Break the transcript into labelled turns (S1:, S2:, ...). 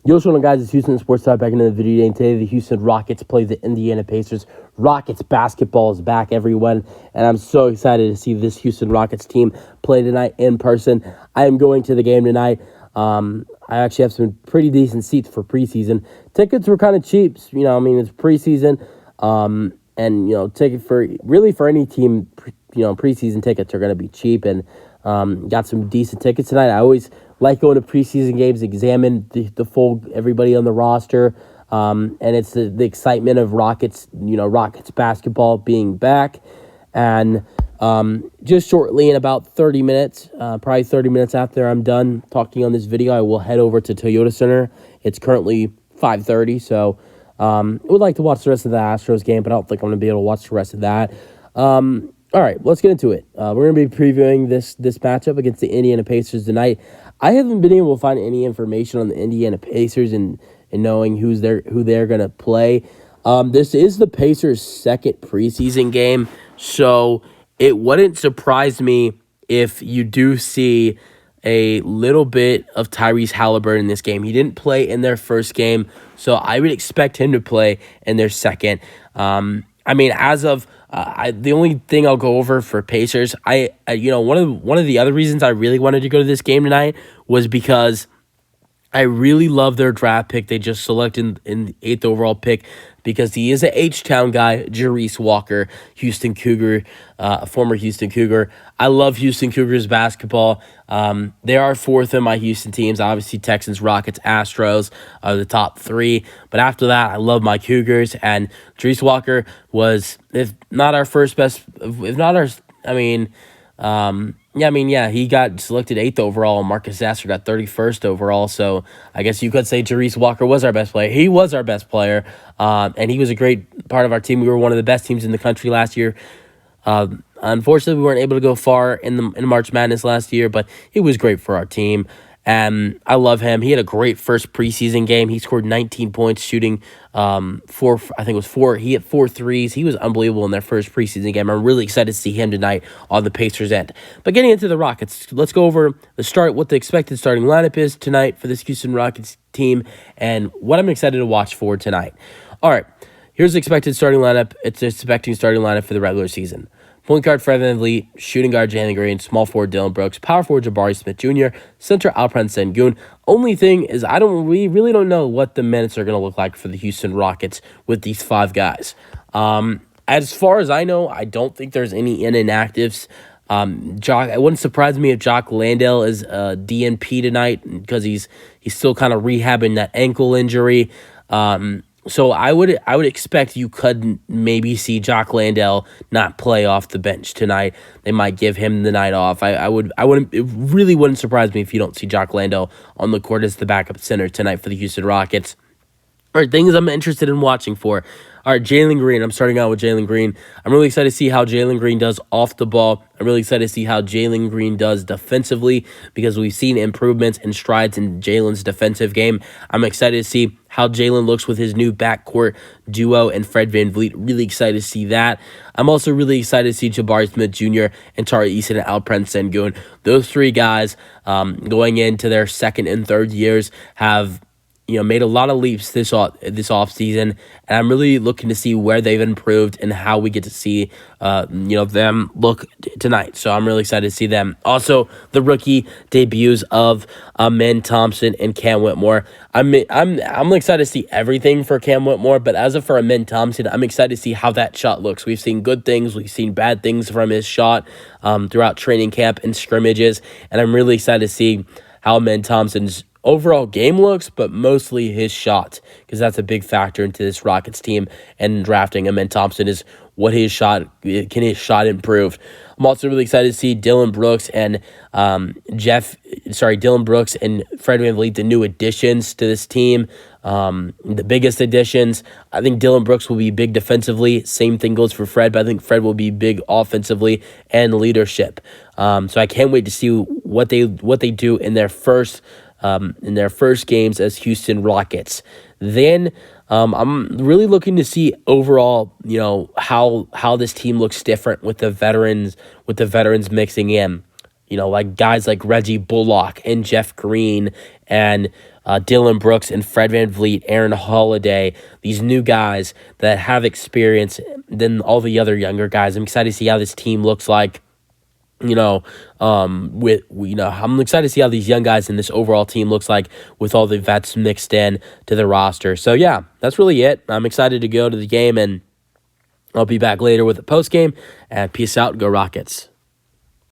S1: Yo, what's going on, guys? It's Houston Sports Talk back into the video today. And today, the Houston Rockets play the Indiana Pacers. Rockets basketball is back, everyone. And I'm so excited to see this Houston Rockets team play tonight in person. I am going to the game tonight. I actually have some pretty decent seats for preseason. Tickets were kind of cheap. It's preseason. Ticket for any team, preseason tickets are going to be cheap. And got some decent tickets tonight. I always like going to preseason games, examine the full everybody on the roster, and it's the excitement of Rockets basketball being back. And just shortly, in about 30 minutes, probably 30 minutes after I'm done talking on this video, I will head over to Toyota Center. It's currently 5:30, so I would like to watch the rest of the Astros game, but I don't think I'm going to be able to watch the rest of that. All right, let's get into it. We're going to be previewing this matchup against the Indiana Pacers tonight. I haven't been able to find any information on the Indiana Pacers and knowing who they're going to play. This is the Pacers' second preseason game, so it wouldn't surprise me if you do see a little bit of Tyrese Halliburton in this game. He didn't play in their first game, so I would expect him to play in their second. The only thing I'll go over for Pacers, one of the other reasons I really wanted to go to this game tonight was because I really love their draft pick. They just selected in the 8th overall pick because he is an H-Town guy, Jarice Walker, Houston Cougar, former Houston Cougar. I love Houston Cougars basketball. They are fourth in my Houston teams. Obviously, Texans, Rockets, Astros are the top three. But after that, I love my Cougars. And Jarice Walker was, he got selected 8th overall, and Marcus Zasser got 31st overall. So I guess you could say Jarice Walker was our best player. He was our best player, and he was a great part of our team. We were one of the best teams in the country last year. Unfortunately, we weren't able to go far in March Madness last year, but it was great for our team. And I love him. He had a great first preseason game. He scored 19 points, shooting four. He hit 4 threes. He was unbelievable in their first preseason game. I'm really excited to see him tonight on the Pacers' end. But getting into the Rockets, let's go over what the expected starting lineup is tonight for this Houston Rockets team and what I'm excited to watch for tonight. All right, here's the expected starting lineup. It's the expecting starting lineup for the regular season. Point guard Fred VanVleet, shooting guard Jalen Green, small forward Dylan Brooks, power forward Jabari Smith Jr., center Alperen Sengun. Only thing is we really don't know what the minutes are going to look like for the Houston Rockets with these 5 guys. As far as I know, I don't think there's any inactives. It wouldn't surprise me if Jock Landale is DNP tonight because he's still kind of rehabbing that ankle injury. So I would expect you could maybe see Jock Landale not play off the bench tonight. They might give him the night off. It really wouldn't surprise me if you don't see Jock Landale on the court as the backup center tonight for the Houston Rockets. All right, things I'm interested in watching for. All right, Jalen Green. I'm starting out with Jalen Green. I'm really excited to see how Jalen Green does off the ball. I'm really excited to see how Jalen Green does defensively because we've seen improvements and strides in Jalen's defensive game. I'm excited to see how Jalen looks with his new backcourt duo and Fred VanVleet. Really excited to see that. I'm also really excited to see Jabari Smith Jr. and Tari Eason and Alperen Sengun. Those 3 guys going into their second and third years have made a lot of leaps this offseason, and I'm really looking to see where they've improved and how we get to see them look tonight. So I'm really excited to see them. Also, the rookie debuts of Amen Thompson and Cam Whitmore. I'm excited to see everything for Cam Whitmore, but as of for Amen Thompson, I'm excited to see how that shot looks. We've seen good things, we've seen bad things from his shot throughout training camp and scrimmages, and I'm really excited to see how Amen Thompson's overall game looks, but mostly his shot, because that's a big factor into this Rockets team. And drafting Amen Thompson is can his shot improve? I'm also really excited to see Dylan Brooks and Fred VanVleet, the new additions to this team. The biggest additions. I think Dylan Brooks will be big defensively. Same thing goes for Fred, but I think Fred will be big offensively and leadership. So I can't wait to see what they do in their first games as Houston Rockets. Then I'm really looking to see overall, how this team looks different with the veterans mixing in. Like guys like Reggie Bullock and Jeff Green and Dylan Brooks and Fred VanVleet, Aaron Holiday, these new guys that have experience than all the other younger guys. I'm excited to see how this team looks like. I'm excited to see how these young guys and this overall team looks like with all the vets mixed in to the roster. So yeah, that's really it. I'm excited to go to the game, and I'll be back later with the post game. And peace out, go Rockets.